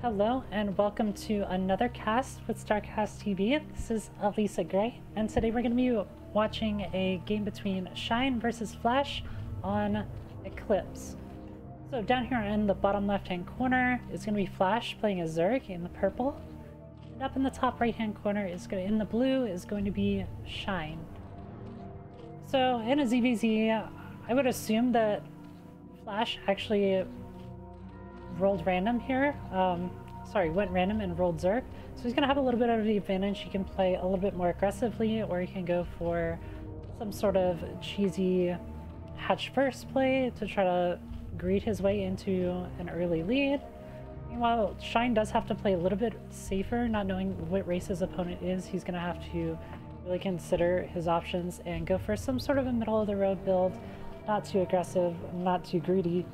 Hello and welcome to another cast with StarCastTV. This is Allyssa Gray, and today we're going to be watching a game between Shine versus Flash on Eclipse. So down here in the bottom left hand corner is going to be Flash playing as Zerg in the purple. And up in the top right hand corner in the blue is going to be Shine. So in a ZVZ, I would assume that Flash actually rolled random here. Went random and rolled Zerg. So he's going to have a little bit of the advantage. He can play a little bit more aggressively, or he can go for some sort of cheesy hatch first play to try to greed his way into an early lead. Meanwhile, Shine does have to play a little bit safer, not knowing what race his opponent is. He's going to have to really consider his options and go for some sort of a middle of the road build, not too aggressive, not too greedy,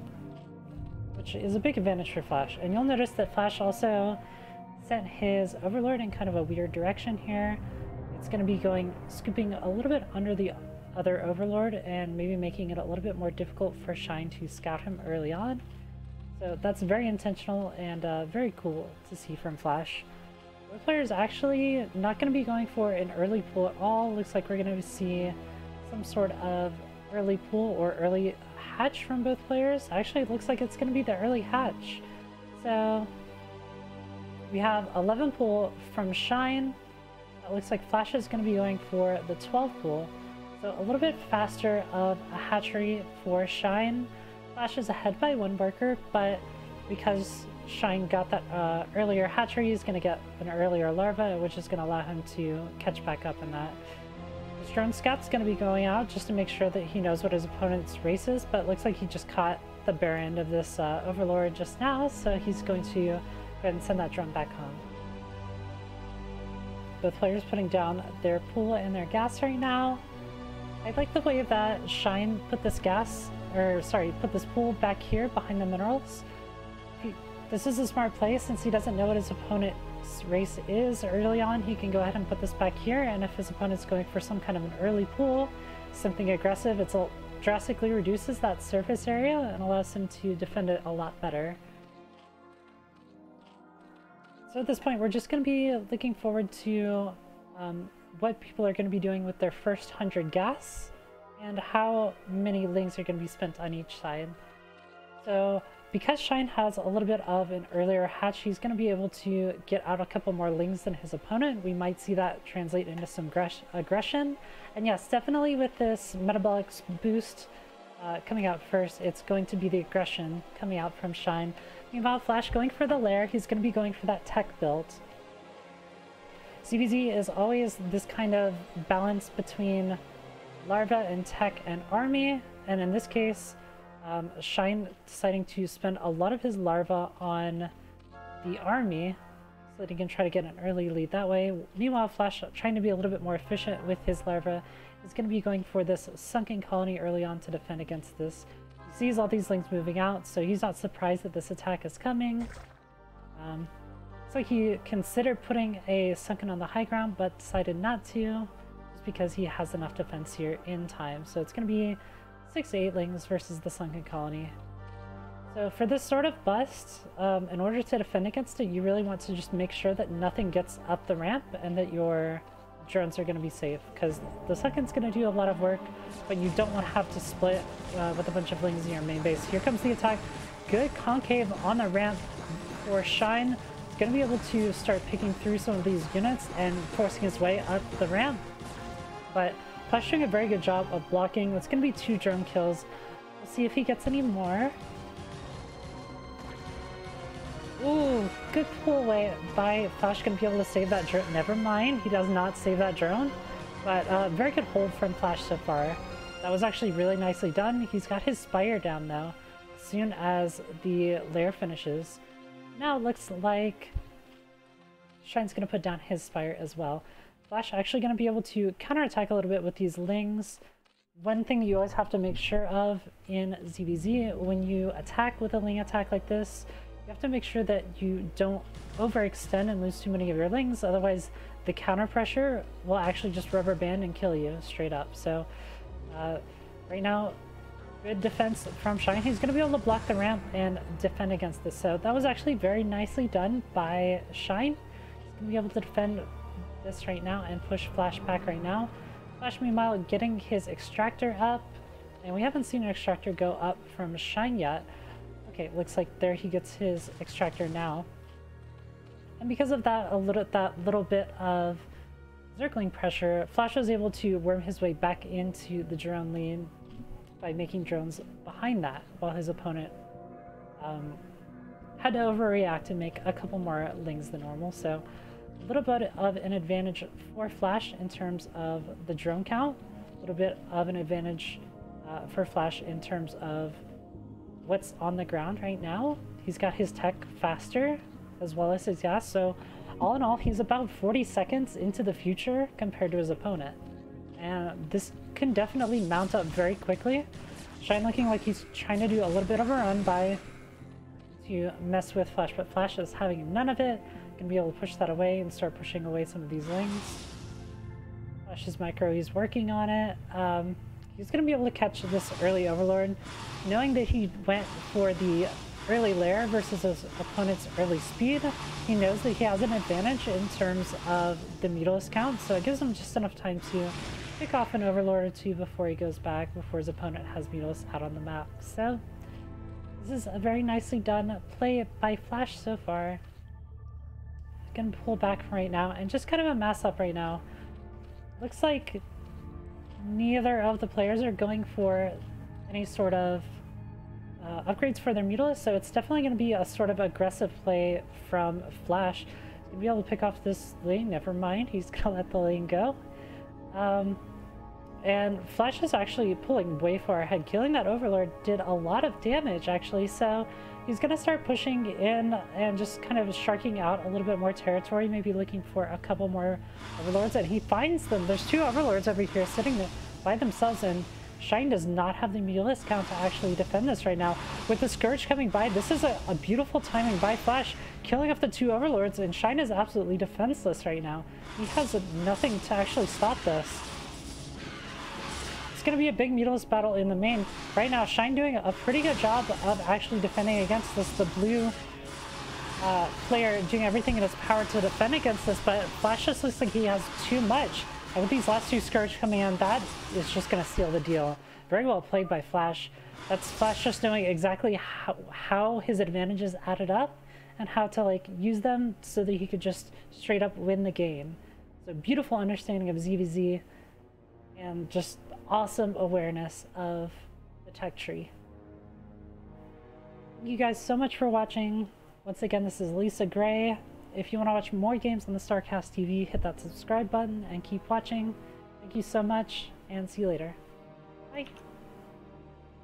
which is a big advantage for Flash. And you'll notice that Flash also sent his Overlord in kind of a weird direction here. It's going to be scooping a little bit under the other Overlord and maybe making it a little bit more difficult for Shine to scout him early on. So that's very intentional and very cool to see from Flash. Both players actually not going to be going for an early pull at all. Looks like we're going to see some sort of early pull or early hatch from both players. Actually, it looks like it's going to be the early hatch. So we have 11 pull from Shine. It looks like Flash is going to be going for the 12 pull. So a little bit faster of a hatchery for Shine. Flash is ahead by one worker, but because Shine got that earlier hatchery, he's going to get an earlier larva, which is going to allow him to catch back up in that. His drone scout's going to be going out just to make sure that he knows what his opponent's race is, but it looks like he just caught the bare end of this Overlord just now, so he's going to go ahead and send that drone back home. Both players putting down their pool and their gas right now. I like the way that Shine put this put this pool back here behind the minerals. This is a smart play since he doesn't know what his opponent's race is early on. He can go ahead and put this back here, and if his opponent's going for some kind of an early pool, something aggressive, it drastically reduces that surface area and allows him to defend it a lot better. So at this point, we're just going to be looking forward to what people are going to be doing with their first 100 gas and how many lings are going to be spent on each side. So because Shine has a little bit of an earlier hatch, he's going to be able to get out a couple more lings than his opponent. We might see that translate into some aggression. And yes, definitely with this metabolic boost coming out first, it's going to be the aggression coming out from Shine. Meanwhile, Flash going for the lair, he's going to be going for that tech build. ZVZ is always this kind of balance between larva and tech and army, and in this case, Shine deciding to spend a lot of his larva on the army so that he can try to get an early lead that way. Meanwhile, Flash, trying to be a little bit more efficient with his larva, is going to be going for this sunken colony early on to defend against this. He sees all these lings moving out, so he's not surprised that this attack is coming. So he considered putting a sunken on the high ground, but decided not to, just because he has enough defense here in time. So it's going to be 6 to 8 lings versus the sunken colony. So for this sort of bust, in order to defend against it, you really want to just make sure that nothing gets up the ramp and that your drones are going to be safe, because the sunken's going to do a lot of work, but you don't want to have to split with a bunch of lings in your main base. Here comes the attack. Good concave on the ramp for Shine. He's going to be able to start picking through some of these units and forcing his way up the ramp. But Flash doing a very good job of blocking. It's going to be 2 drone kills. We'll see if he gets any more. Ooh, good pull away by Flash. Going to be able to save that drone. Never mind, he does not save that drone. But very good hold from Flash so far. That was actually really nicely done. He's got his Spire down though, as soon as the lair finishes. Now it looks like Shine's going to put down his Spire as well. Flash actually going to be able to counterattack a little bit with these lings. One thing you always have to make sure of in ZVZ, when you attack with a ling attack like this, you have to make sure that you don't overextend and lose too many of your lings, otherwise the counter pressure will actually just rubber band and kill you straight up. So right now Good defense from Shine. He's going to be able to block the ramp and defend against this. So that was actually very nicely done by Shine. He's going to be able to defend this right now and push Flash back right now. Flash, meanwhile, getting his extractor up. And we haven't seen an extractor go up from Shine yet. Okay, looks like there he gets his extractor now. And because of that, little bit of circling pressure, Flash was able to worm his way back into the drone lead by making drones behind that, while his opponent had to overreact and make a couple more lings than normal. So a little bit of an advantage for Flash in terms of the drone count, a little bit of an advantage for Flash in terms of what's on the ground right now. He's got his tech faster as well as his gas, so all in all, he's about 40 seconds into the future compared to his opponent. And this can definitely mount up very quickly. Shine looking like he's trying to do a little bit of a run to mess with Flash, but Flash is having none of it. Gonna be able to push that away and start pushing away some of these lings. Flash's micro, he's working on it. He's gonna be able to catch this early Overlord, knowing that he went for the early lair versus his opponent's early speed. He knows that he has an advantage in terms of the Mutalisk count, so it gives him just enough time to pick off an Overlord or two before he goes back, before his opponent has Mutalisk out on the map. So this is a very nicely done play by Flash so far. Gonna pull back right now and just kind of a mess up right now. Looks like neither of the players are going for any sort of upgrades for their Mutalisk, so it's definitely going to be a sort of aggressive play from Flash. He's going to be able to pick off this lane. Never mind, he's going to let the lane go. And Flash is actually pulling way far ahead. Killing that Overlord did a lot of damage, actually, so he's going to start pushing in and just kind of sharking out a little bit more territory, maybe looking for a couple more Overlords, and he finds them. There's two Overlords over here sitting there by themselves, and Shine does not have the Mutalisk count to actually defend this right now. With the Scourge coming by, this is a beautiful timing by Flash, killing off the two Overlords, and Shine is absolutely defenseless right now. He has nothing to actually stop this. It's going to be a big Mutalisk battle in the main. Right now, Shine doing a pretty good job of actually defending against this. The blue player doing everything in his power to defend against this, but Flash just looks like he has too much. And with these last two Scourge coming in, that is just going to seal the deal. Very well played by Flash. That's Flash just knowing exactly how his advantages added up and how to like use them so that he could just straight up win the game. So beautiful understanding of ZVZ and just awesome awareness of the tech tree. Thank you guys so much for watching. Once again, this is Allyssa Gray. If you want to watch more games on the StarCast TV, hit that subscribe button and keep watching. Thank you so much, and see you later. Bye!